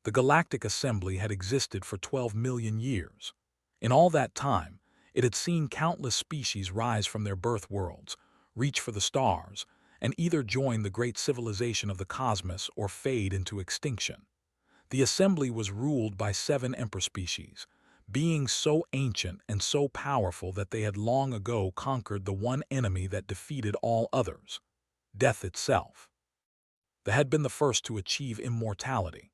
The Galactic Assembly had existed for 12 million years. In all that time, it had seen countless species rise from their birth worlds, reach for the stars, and either join the great civilization of the cosmos or fade into extinction. The Assembly was ruled by 7 emperor species, beings so ancient and so powerful that they had long ago conquered the one enemy that defeated all others, death itself. They had been the first to achieve immortality.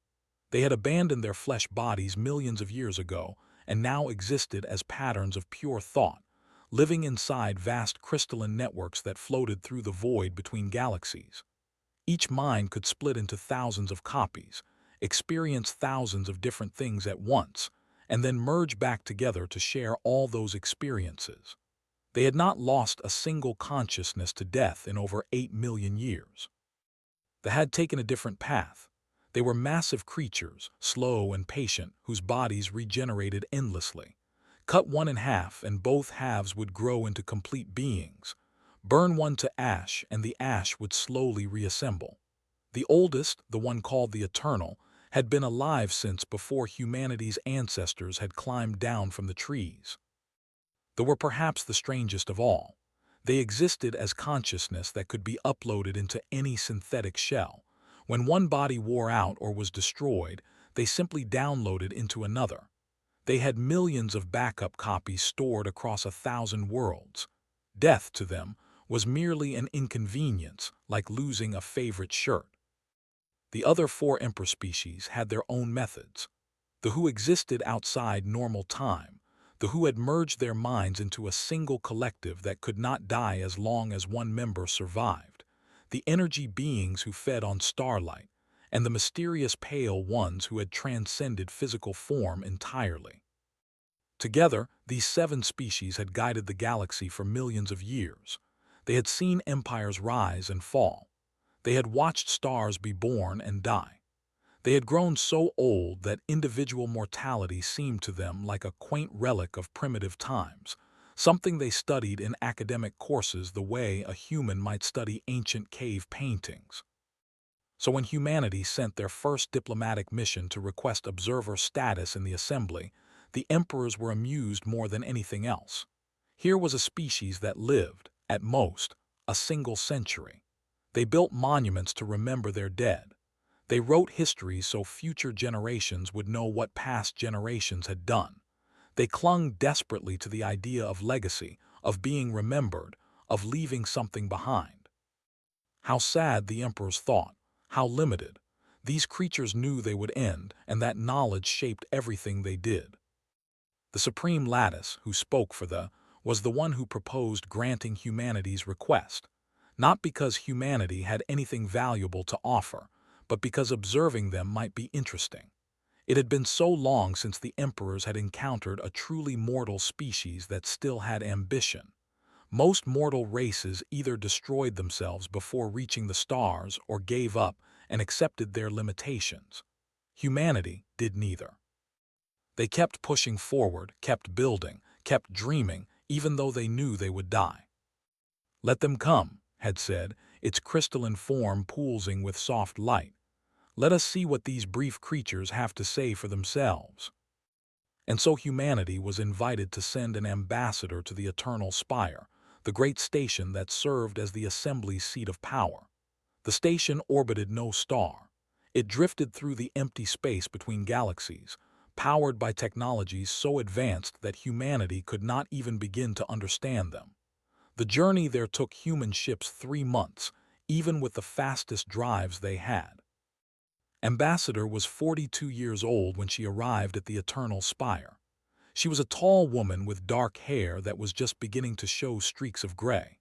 They had abandoned their flesh bodies millions of years ago and now existed as patterns of pure thought, living inside vast crystalline networks that floated through the void between galaxies. Each mind could split into thousands of copies, experience thousands of different things at once, and then merge back together to share all those experiences. They had not lost a single consciousness to death in over 8 million years. They had taken a different path. They were massive creatures, slow and patient, whose bodies regenerated endlessly. Cut one in half and both halves would grow into complete beings. Burn one to ash and the ash would slowly reassemble. The oldest, the one called the Eternal, had been alive since before humanity's ancestors had climbed down from the trees. They were perhaps the strangest of all. They existed as consciousness that could be uploaded into any synthetic shell. When one body wore out or was destroyed, they simply downloaded into another. They had millions of backup copies stored across 1,000 worlds. Death, to them, was merely an inconvenience, like losing a favorite shirt. The other 4 emperor species had their own methods. The who existed outside normal time, the who had merged their minds into a single collective that could not die as long as one member survived, the energy beings who fed on starlight, and the mysterious pale ones who had transcended physical form entirely. Together, these 7 species had guided the galaxy for millions of years. They had seen empires rise and fall. They had watched stars be born and die. They had grown so old that individual mortality seemed to them like a quaint relic of primitive times, something they studied in academic courses the way a human might study ancient cave paintings. So when humanity sent their first diplomatic mission to request observer status in the Assembly, the emperors were amused more than anything else. Here was a species that lived, at most, a single century. They built monuments to remember their dead. They wrote histories so future generations would know what past generations had done. They clung desperately to the idea of legacy, of being remembered, of leaving something behind. How sad, the emperors thought, how limited. These creatures knew they would end, and that knowledge shaped everything they did. The Supreme Lattice, who spoke for was the one who proposed granting humanity's request, not because humanity had anything valuable to offer, but because observing them might be interesting. It had been so long since the emperors had encountered a truly mortal species that still had ambition. Most mortal races either destroyed themselves before reaching the stars or gave up and accepted their limitations. Humanity did neither. They kept pushing forward, kept building, kept dreaming, even though they knew they would die. "Let them come," had said, its crystalline form pulsing with soft light. "Let us see what these brief creatures have to say for themselves." And so humanity was invited to send an ambassador to the Eternal Spire, the great station that served as the Assembly's seat of power. The station orbited no star. It drifted through the empty space between galaxies, powered by technologies so advanced that humanity could not even begin to understand them. The journey there took human ships 3 months, even with the fastest drives they had. Ambassador was 42 years old when she arrived at the Eternal Spire. She was a tall woman with dark hair that was just beginning to show streaks of gray.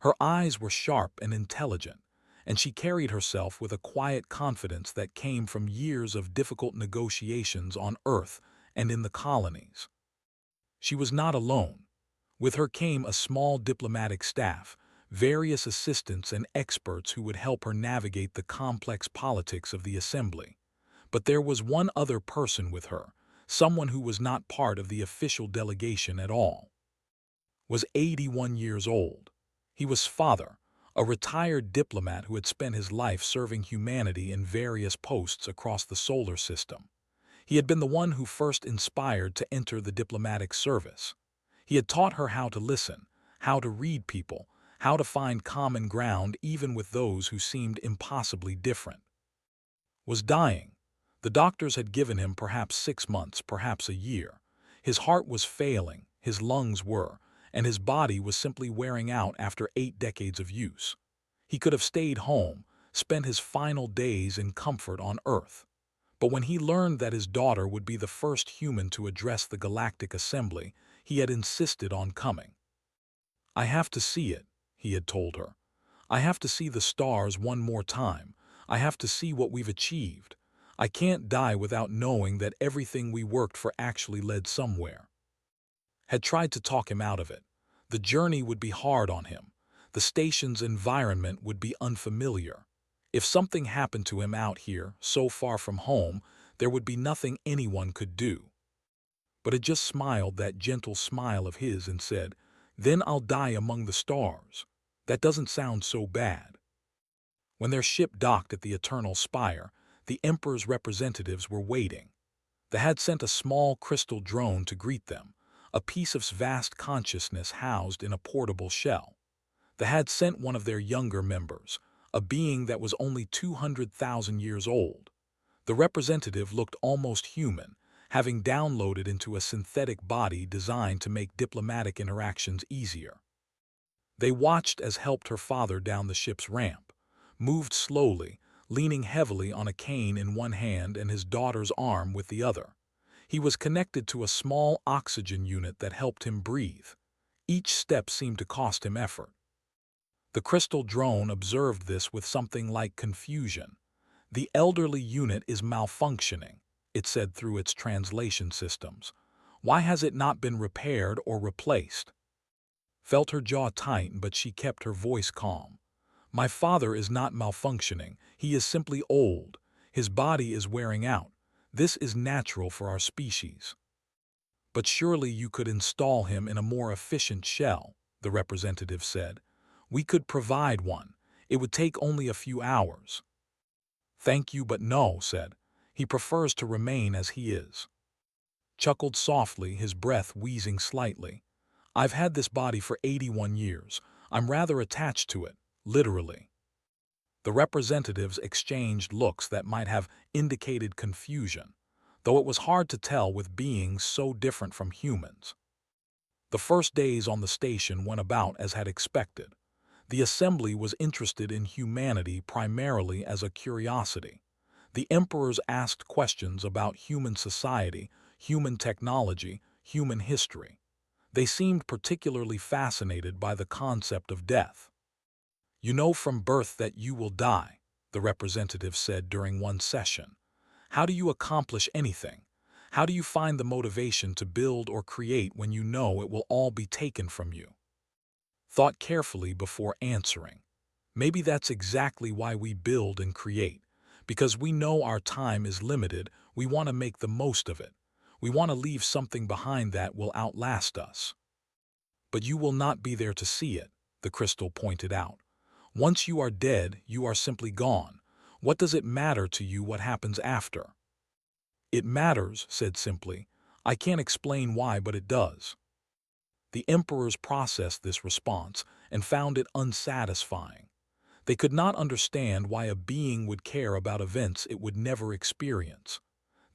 Her eyes were sharp and intelligent, and she carried herself with a quiet confidence that came from years of difficult negotiations on Earth and in the colonies. She was not alone. With her came a small diplomatic staff, various assistants and experts who would help her navigate the complex politics of the Assembly. But there was one other person with her, someone who was not part of the official delegation at all. Was 81 years old. He was father, a retired diplomat who had spent his life serving humanity in various posts across the solar system. He had been the one who first inspired to enter the diplomatic service. He had taught her how to listen, how to read people, how to find common ground even with those who seemed impossibly different. Was dying. The doctors had given him perhaps 6 months, perhaps a year. His heart was failing, his lungs were, and his body was simply wearing out after 8 decades of use. He could have stayed home, spent his final days in comfort on Earth. But when he learned that his daughter would be the first human to address the Galactic Assembly, he had insisted on coming. "I have to see it," he had told her. "I have to see the stars one more time. I have to see what we've achieved. I can't die without knowing that everything we worked for actually led somewhere." Had tried to talk him out of it. The journey would be hard on him. The station's environment would be unfamiliar. If something happened to him out here, so far from home, there would be nothing anyone could do. But it just smiled that gentle smile of his and said, "Then I'll die among the stars. That doesn't sound so bad." When their ship docked at the Eternal Spire, the Emperor's representatives were waiting. They had sent a small crystal drone to greet them, a piece of vast consciousness housed in a portable shell. They had sent one of their younger members, a being that was only 200,000 years old. The representative looked almost human, having downloaded into a synthetic body designed to make diplomatic interactions easier. They watched as helped her father down the ship's ramp, moved slowly, leaning heavily on a cane in one hand and his daughter's arm with the other. He was connected to a small oxygen unit that helped him breathe. Each step seemed to cost him effort. The crystal drone observed this with something like confusion. "The elderly unit is malfunctioning," it said through its translation systems. "Why has it not been repaired or replaced?" Felt her jaw tighten, but she kept her voice calm. "My father is not malfunctioning. He is simply old. His body is wearing out. This is natural for our species." "But surely you could install him in a more efficient shell," the representative said. "We could provide one. It would take only a few hours." "Thank you, but no," said. "He prefers to remain as he is." Chuckled softly, his breath wheezing slightly. "I've had this body for 81 years. I'm rather attached to it, literally." The representatives exchanged looks that might have indicated confusion, though it was hard to tell with beings so different from humans. The first days on the station went about as had expected. The assembly was interested in humanity primarily as a curiosity. The emperors asked questions about human society, human technology, human history. They seemed particularly fascinated by the concept of death. "You know from birth that you will die," the representative said during one session. "How do you accomplish anything? How do you find the motivation to build or create when you know it will all be taken from you?" Thought carefully before answering. "Maybe that's exactly why we build and create. Because we know our time is limited, we want to make the most of it. We want to leave something behind that will outlast us." "But you will not be there to see it," the crystal pointed out. "Once you are dead, you are simply gone. What does it matter to you what happens after?" "It matters," said simply. "I can't explain why, but it does." The emperors processed this response and found it unsatisfying. They could not understand why a being would care about events it would never experience.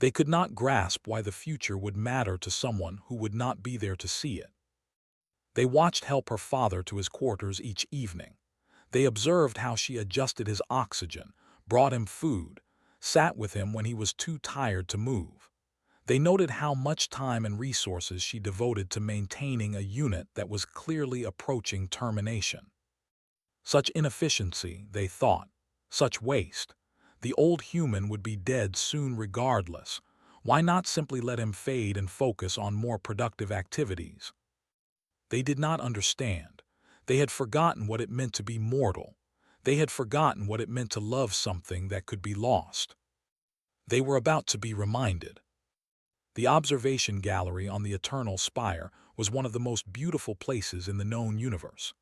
They could not grasp why the future would matter to someone who would not be there to see it. They watched help her father to his quarters each evening. They observed how she adjusted his oxygen, brought him food, sat with him when he was too tired to move. They noted how much time and resources she devoted to maintaining a unit that was clearly approaching termination. Such inefficiency, they thought. Such waste. The old human would be dead soon regardless. Why not simply let him fade and focus on more productive activities? They did not understand. They had forgotten what it meant to be mortal. They had forgotten what it meant to love something that could be lost. They were about to be reminded. The observation gallery on the Eternal Spire was one of the most beautiful places in the known universe.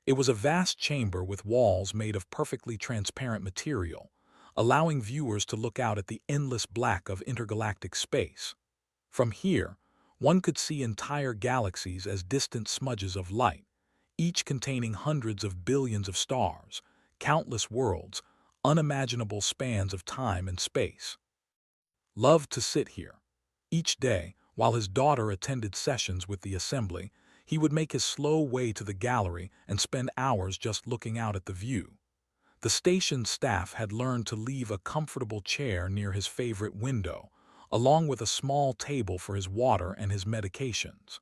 It was a vast chamber with walls made of perfectly transparent material, allowing viewers to look out at the endless black of intergalactic space. From here, one could see entire galaxies as distant smudges of light, each containing hundreds of billions of stars, countless worlds, unimaginable spans of time and space. Loved to sit here. Each day, while his daughter attended sessions with the assembly, he would make his slow way to the gallery and spend hours just looking out at the view. The station staff had learned to leave a comfortable chair near his favorite window, along with a small table for his water and his medications.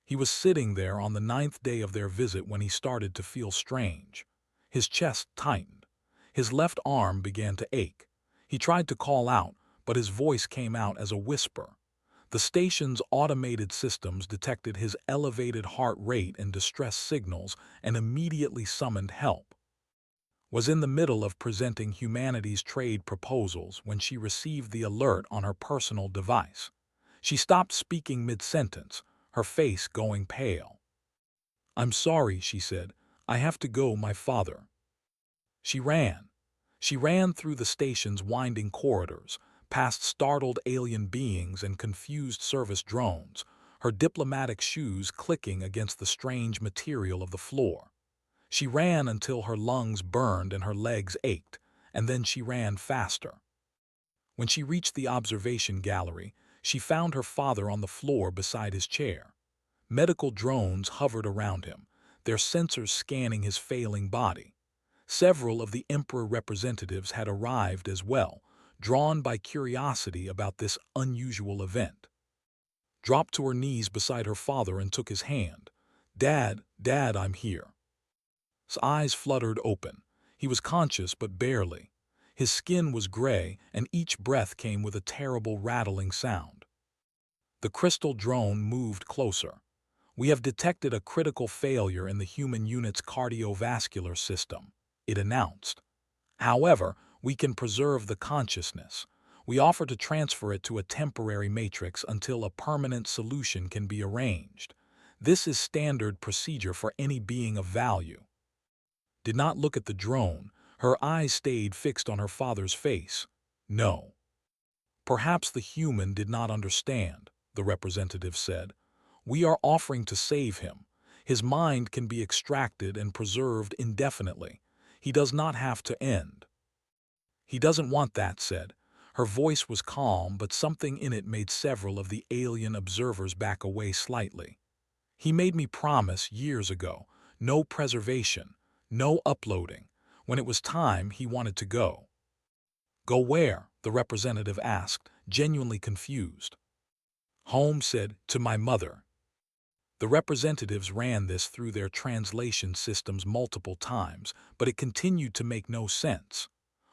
He was sitting there on the 9th day of their visit when he started to feel strange. His chest tightened. His left arm began to ache. He tried to call out, but his voice came out as a whisper. The station's automated systems detected his elevated heart rate and distress signals and immediately summoned help. Was in the middle of presenting humanity's trade proposals when she received the alert on her personal device. She stopped speaking mid-sentence, her face going pale. "I'm sorry," she said. "I have to go, my father." She ran. She ran through the station's winding corridors, past startled alien beings and confused service drones, her diplomatic shoes clicking against the strange material of the floor. She ran until her lungs burned and her legs ached, and then she ran faster. When she reached the observation gallery, she found her father on the floor beside his chair. Medical drones hovered around him, their sensors scanning his failing body. Several of the Emperor representatives had arrived as well, drawn by curiosity about this unusual event. Dropped to her knees beside her father and took his hand. "Dad, Dad, I'm here." His eyes fluttered open. He was conscious, but barely. His skin was gray, and each breath came with a terrible rattling sound. The crystal drone moved closer. "We have detected a critical failure in the human unit's cardiovascular system," it announced. "However, we can preserve the consciousness. We offer to transfer it to a temporary matrix until a permanent solution can be arranged. This is standard procedure for any being of value." Did not look at the drone. Her eyes stayed fixed on her father's face. "No." "Perhaps the human did not understand," the representative said. "We are offering to save him. His mind can be extracted and preserved indefinitely. He does not have to end." "He doesn't want that," said. Her voice was calm, but something in it made several of the alien observers back away slightly. "He made me promise years ago, no preservation, no uploading. When it was time, he wanted to go." "Go where?" the representative asked, genuinely confused. Holmes said, "To my mother." The representatives ran this through their translation systems multiple times, but it continued to make no sense.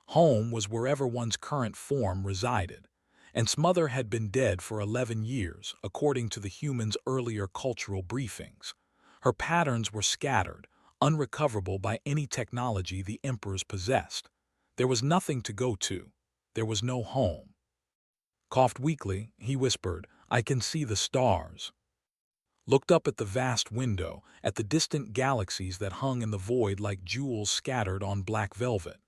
Home was wherever one's current form resided, and Smother had been dead for 11 years, according to the human's earlier cultural briefings. Her patterns were scattered, unrecoverable by any technology the emperors possessed. There was nothing to go to. There was no home. Coughed weakly, he whispered, "I can see the stars." Looked up at the vast window, at the distant galaxies that hung in the void like jewels scattered on black velvet.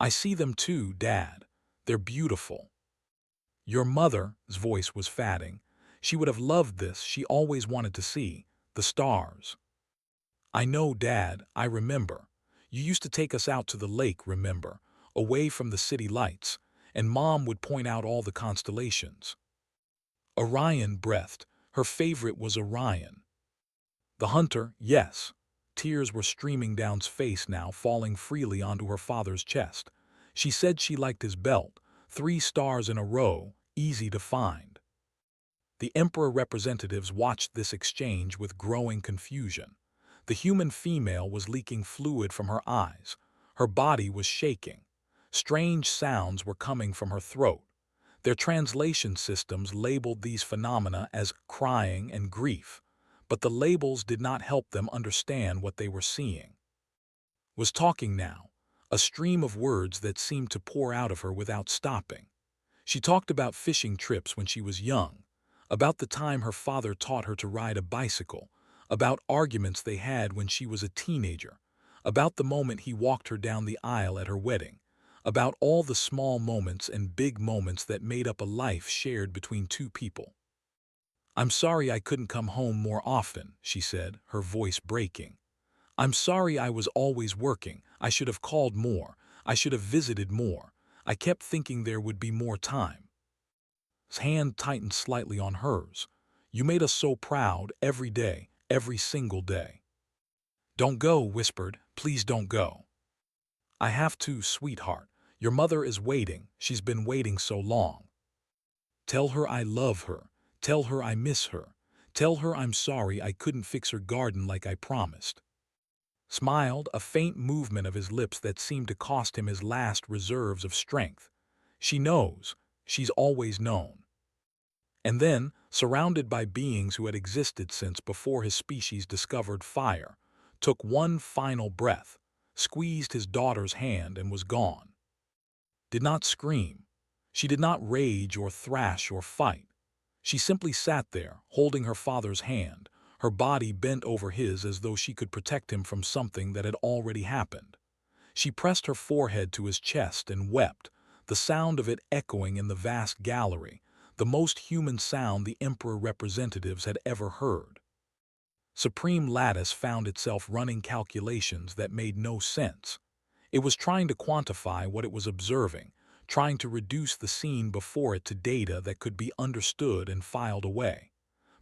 "I see them too, Dad. They're beautiful." "Your mother's voice was fatting. She would have loved this. She always wanted to see the stars." "I know, Dad, I remember. You used to take us out to the lake, remember, away from the city lights, and Mom would point out all the constellations." Orion breathed. Her favorite was Orion. "The hunter, yes." Tears were streaming down his face now, falling freely onto her father's chest. "She said she liked his belt. 3 stars in a row, easy to find." The Emperor representatives watched this exchange with growing confusion. The human female was leaking fluid from her eyes. Her body was shaking. Strange sounds were coming from her throat. Their translation systems labeled these phenomena as crying and grief, but the labels did not help them understand what they were seeing. Was talking now, a stream of words that seemed to pour out of her without stopping. She talked about fishing trips when she was young, about the time her father taught her to ride a bicycle, about arguments they had when she was a teenager, about the moment he walked her down the aisle at her wedding, about all the small moments and big moments that made up a life shared between two people. "I'm sorry I couldn't come home more often," she said, her voice breaking. "I'm sorry I was always working. I should have called more. I should have visited more. I kept thinking there would be more time." His hand tightened slightly on hers. "You made us so proud every day, every single day." "Don't go," whispered. "Please don't go." "I have to, sweetheart. Your mother is waiting. She's been waiting so long. Tell her I love her. Tell her I miss her. Tell her I'm sorry I couldn't fix her garden like I promised." Smiled, a faint movement of his lips that seemed to cost him his last reserves of strength. "She knows. She's always known." And then, surrounded by beings who had existed since before his species discovered fire, took one final breath, squeezed his daughter's hand and was gone. Did not scream. She did not rage or thrash or fight. She simply sat there, holding her father's hand, her body bent over his as though she could protect him from something that had already happened. She pressed her forehead to his chest and wept, the sound of it echoing in the vast gallery, the most human sound the Emperor representatives had ever heard. Supreme Lattice found itself running calculations that made no sense. It was trying to quantify what it was observing, trying to reduce the scene before it to data that could be understood and filed away.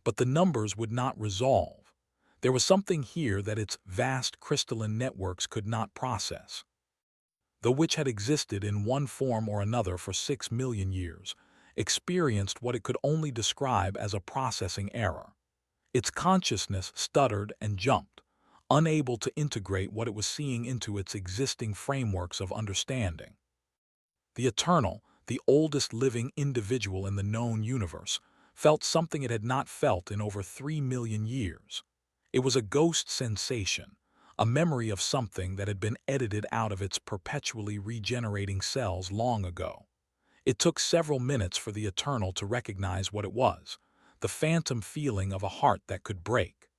But the numbers would not resolve. There was something here that its vast crystalline networks could not process. The which had existed in one form or another for 6 million years, experienced what it could only describe as a processing error. Its consciousness stuttered and jumped, unable to integrate what it was seeing into its existing frameworks of understanding. The eternal, the oldest living individual in the known universe, felt something it had not felt in over 3 million years. It was a ghost sensation, a memory of something that had been edited out of its perpetually regenerating cells long ago. It took several minutes for the eternal to recognize what it was, the phantom feeling of a heart that could break.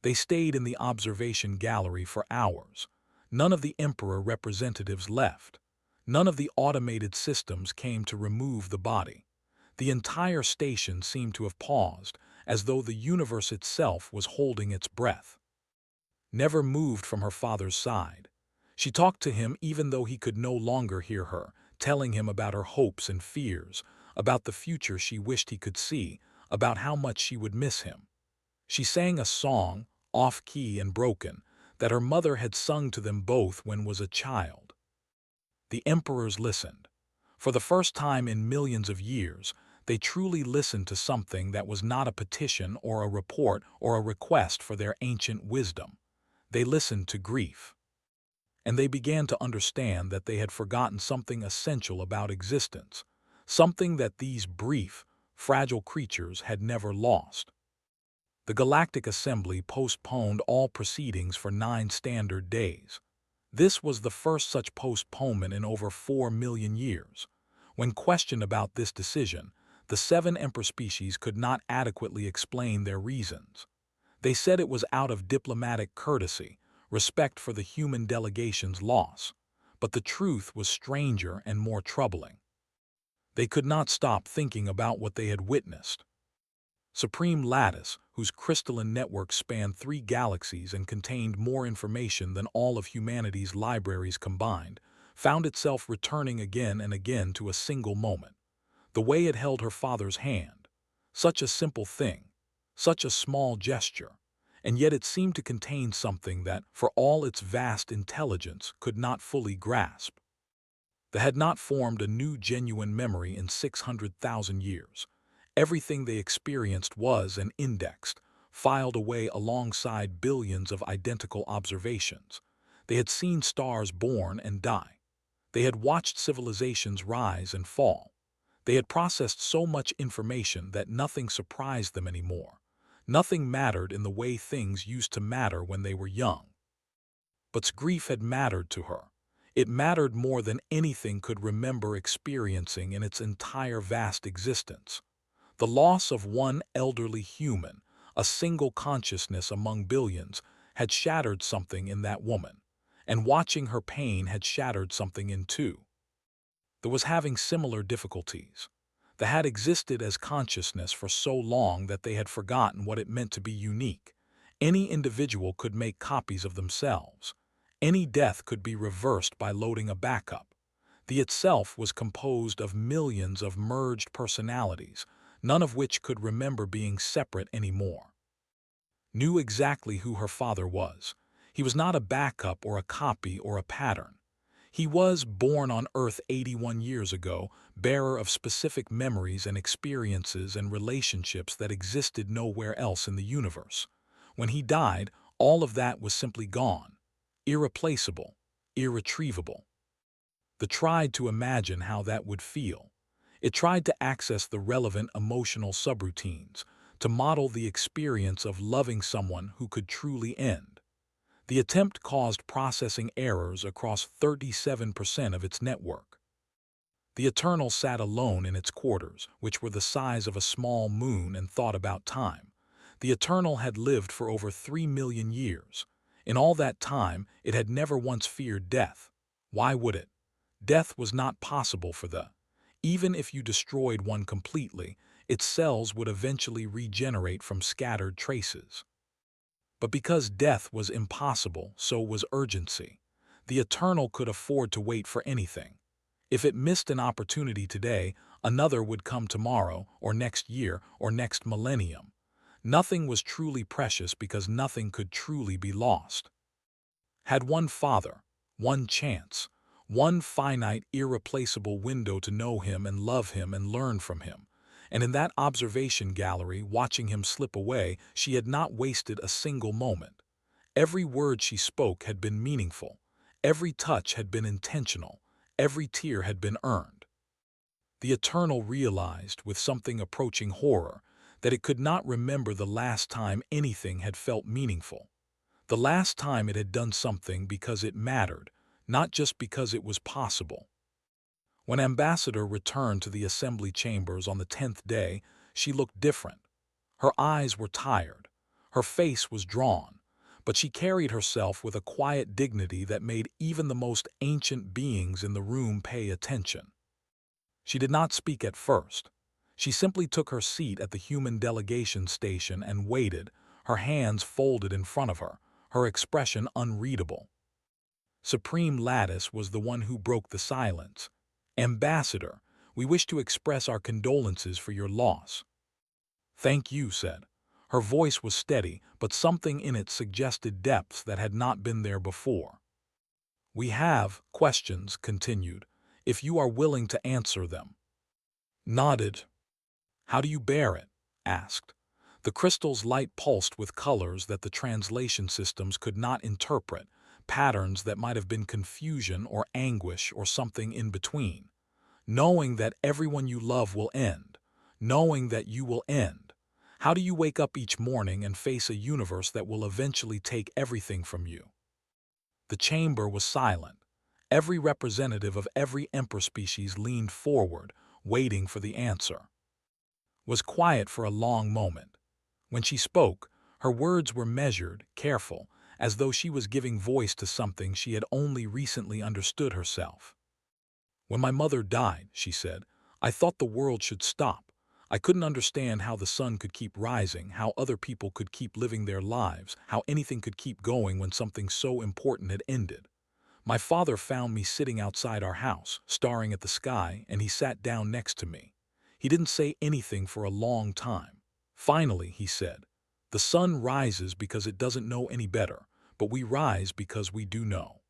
They stayed in the observation gallery for hours. None of the Emperor representatives left. None of the automated systems came to remove the body. The entire station seemed to have paused, as though the universe itself was holding its breath. Never moved from her father's side. She talked to him even though he could no longer hear her, telling him about her hopes and fears, about the future she wished he could see, about how much she would miss him. She sang a song, off-key and broken, that her mother had sung to them both when was a child. The emperors listened. For the first time in millions of years, they truly listened to something that was not a petition or a report or a request for their ancient wisdom. They listened to grief. And they began to understand that they had forgotten something essential about existence, something that these brief, fragile creatures had never lost. The Galactic Assembly postponed all proceedings for 9 standard days. This was the first such postponement in over 4 million years. When questioned about this decision, the 7 Emperor species could not adequately explain their reasons. They said it was out of diplomatic courtesy, respect for the human delegation's loss. But the truth was stranger and more troubling. They could not stop thinking about what they had witnessed. Supreme Lattice, whose crystalline network spanned 3 galaxies and contained more information than all of humanity's libraries combined, found itself returning again and again to a single moment. The way it held her father's hand. Such a simple thing, such a small gesture, and yet it seemed to contain something that, for all its vast intelligence, could not fully grasp. They had not formed a new genuine memory in 600,000 years. Everything they experienced was and indexed, filed away alongside billions of identical observations. They had seen stars born and die. They had watched civilizations rise and fall. They had processed so much information that nothing surprised them anymore. Nothing mattered in the way things used to matter when they were young. But grief had mattered to her. It mattered more than anything could remember experiencing in its entire vast existence. The loss of one elderly human, A single consciousness among billions had shattered something in that woman, and watching her pain had shattered something in two. That was having similar difficulties. They had existed as consciousness for so long that they had forgotten what it meant to be unique. Any individual could make copies of themselves. Any death could be reversed by loading a backup. The itself was composed of millions of merged personalities, none of which could remember being separate anymore. Knew exactly who her father was. He was not a backup or a copy or a pattern. He was born on Earth 81 years ago, bearer of specific memories and experiences and relationships that existed nowhere else in the universe. When he died, all of that was simply gone. Irreplaceable, irretrievable. They tried to imagine how that would feel. It tried to access the relevant emotional subroutines, to model the experience of loving someone who could truly end. The attempt caused processing errors across 37% of its network. The Eternal sat alone in its quarters, which were the size of a small moon, and thought about time. The Eternal had lived for over 3 million years. In all that time, it had never once feared death. Why would it? Death was not possible for the. Even if you destroyed one completely, its cells would eventually regenerate from scattered traces. But because death was impossible, so was urgency. The Eternal could afford to wait for anything. If it missed an opportunity today, another would come tomorrow, or next year, or next millennium. Nothing was truly precious because nothing could truly be lost. Had one father, one chance, one finite, irreplaceable window to know him and love him and learn from him. And in that observation gallery, watching him slip away, she had not wasted a single moment. Every word she spoke had been meaningful. Every touch had been intentional. Every tear had been earned. The Eternal realized, with something approaching horror, that it could not remember the last time anything had felt meaningful. The last time it had done something because it mattered, not just because it was possible. When Ambassador returned to the assembly chambers on the 10th day, she looked different. Her eyes were tired. Her face was drawn. But she carried herself with a quiet dignity that made even the most ancient beings in the room pay attention. She did not speak at first. She simply took her seat at the human delegation station and waited, her hands folded in front of her expression unreadable. Supreme Lattice was the one who broke the silence. "Ambassador, we wish to express our condolences for your loss." "Thank you," said. Her voice was steady, but something in it suggested depths that had not been there before. "We have questions," continued, "if you are willing to answer them." Nodded. "How do you bear it?" asked. The crystal's light pulsed with colors that the translation systems could not interpret, patterns that might have been confusion or anguish or something in between. Knowing that everyone you love will end. Knowing that you will end. How do you wake up each morning and face a universe that will eventually take everything from you? The chamber was silent. Every representative of every emperor species leaned forward, waiting for the answer. Was quiet for a long moment. When she spoke, her words were measured, careful, as though she was giving voice to something she had only recently understood herself. "When my mother died," she said, "I thought the world should stop. I couldn't understand how the sun could keep rising, how other people could keep living their lives, how anything could keep going when something so important had ended. My father found me sitting outside our house, staring at the sky, and he sat down next to me. He didn't say anything for a long time. Finally, he said, 'The sun rises because it doesn't know any better, but we rise because we do know.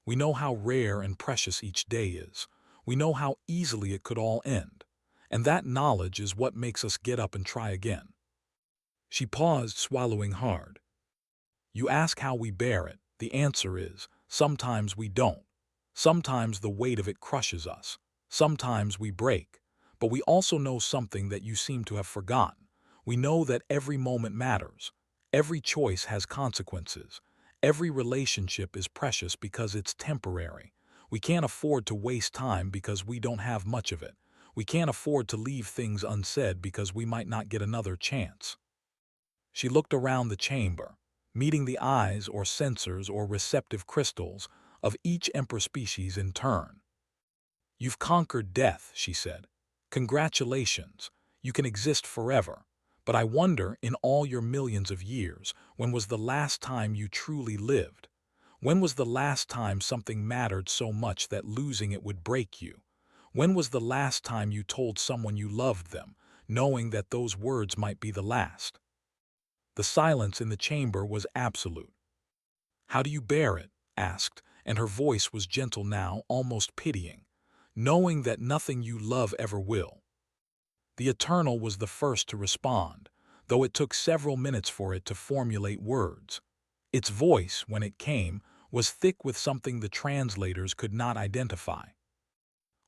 We know how rare and precious each day is. We know how easily it could all end. And that knowledge is what makes us get up and try again.'" She paused, swallowing hard. "You ask how we bear it. The answer is, sometimes we don't. Sometimes the weight of it crushes us. Sometimes we break. But we also know something that you seem to have forgotten. We know that every moment matters. Every choice has consequences. Every relationship is precious because it's temporary. We can't afford to waste time because we don't have much of it. We can't afford to leave things unsaid because we might not get another chance." She looked around the chamber, meeting the eyes or sensors or receptive crystals of each emperor species in turn. "You've conquered death," she said. "Congratulations. You can exist forever. But I wonder, in all your millions of years, when was the last time you truly lived? When was the last time something mattered so much that losing it would break you? When was the last time you told someone you loved them, knowing that those words might be the last?" The silence in the chamber was absolute. "How do you bear it?" asked, and her voice was gentle now, almost pitying. "Knowing that nothing you love ever will." The Eternal was the first to respond, though it took several minutes for it to formulate words. Its voice, when it came, was thick with something the translators could not identify.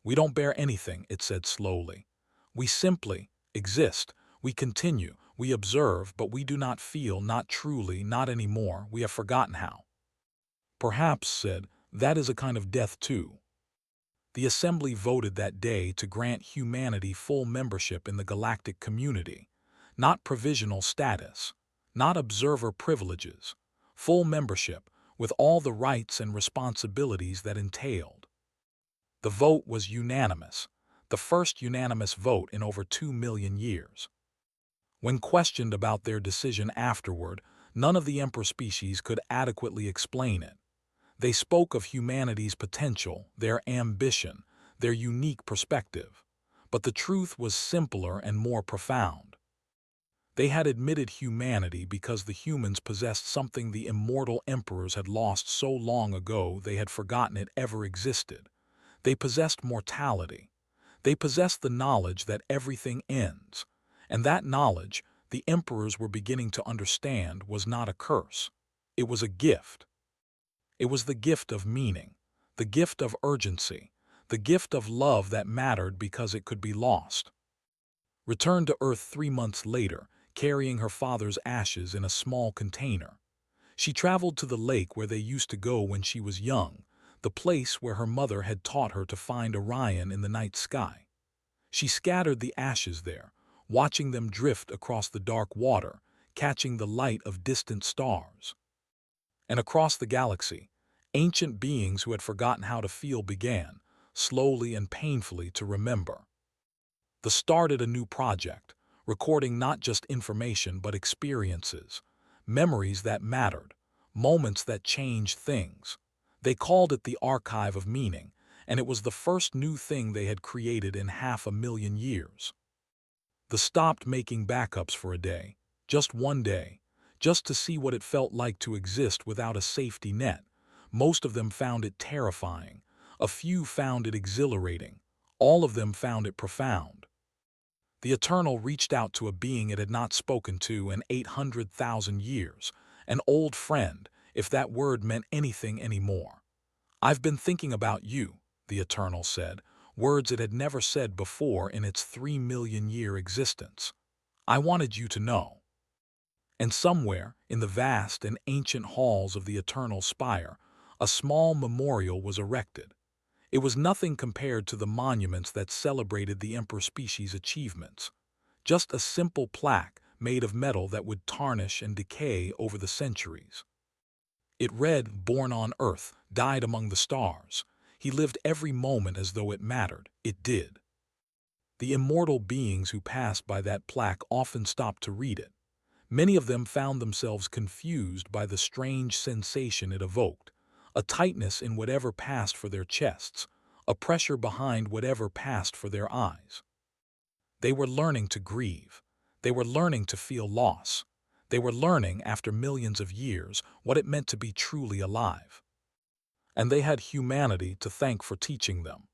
"We don't bear anything," it said slowly. "We simply exist. We continue. We observe, but we do not feel, not truly, not anymore. We have forgotten how." "Perhaps," said, "that is a kind of death too." The Assembly voted that day to grant humanity full membership in the galactic community, not provisional status, not observer privileges, full membership with all the rights and responsibilities that entailed. The vote was unanimous, the first unanimous vote in over 2 million years. When questioned about their decision afterward, none of the emperor species could adequately explain it. They spoke of humanity's potential, their ambition, their unique perspective. But the truth was simpler and more profound. They had admitted humanity because the humans possessed something the immortal emperors had lost so long ago they had forgotten it ever existed. They possessed mortality. They possessed the knowledge that everything ends. And that knowledge, the emperors were beginning to understand, was not a curse. It was a gift. It was the gift of meaning, the gift of urgency, the gift of love that mattered because it could be lost. Returned to Earth 3 months later, carrying her father's ashes in a small container. She traveled to the lake where they used to go when she was young, the place where her mother had taught her to find Orion in the night sky. She scattered the ashes there, watching them drift across the dark water, catching the light of distant stars. And across the galaxy, ancient beings who had forgotten how to feel began, slowly and painfully, to remember. They started a new project, recording not just information but experiences, memories that mattered, moments that changed things. They called it the Archive of Meaning, and it was the first new thing they had created in 500,000 years. They stopped making backups for a day, just one day, just to see what it felt like to exist without a safety net. Most of them found it terrifying. A few found it exhilarating. All of them found it profound. The Eternal reached out to a being it had not spoken to in 800,000 years, an old friend, if that word meant anything anymore. "I've been thinking about you," the Eternal said, words it had never said before in its 3 million-year existence. "I wanted you to know." And somewhere, in the vast and ancient halls of the Eternal Spire, a small memorial was erected. It was nothing compared to the monuments that celebrated the emperor species' achievements. Just a simple plaque made of metal that would tarnish and decay over the centuries. It read, "Born on Earth, died among the stars. He lived every moment as though it mattered." It did. The immortal beings who passed by that plaque often stopped to read it. Many of them found themselves confused by the strange sensation it evoked, a tightness in whatever passed for their chests, a pressure behind whatever passed for their eyes. They were learning to grieve. They were learning to feel loss. They were learning, after millions of years, what it meant to be truly alive. And they had humanity to thank for teaching them.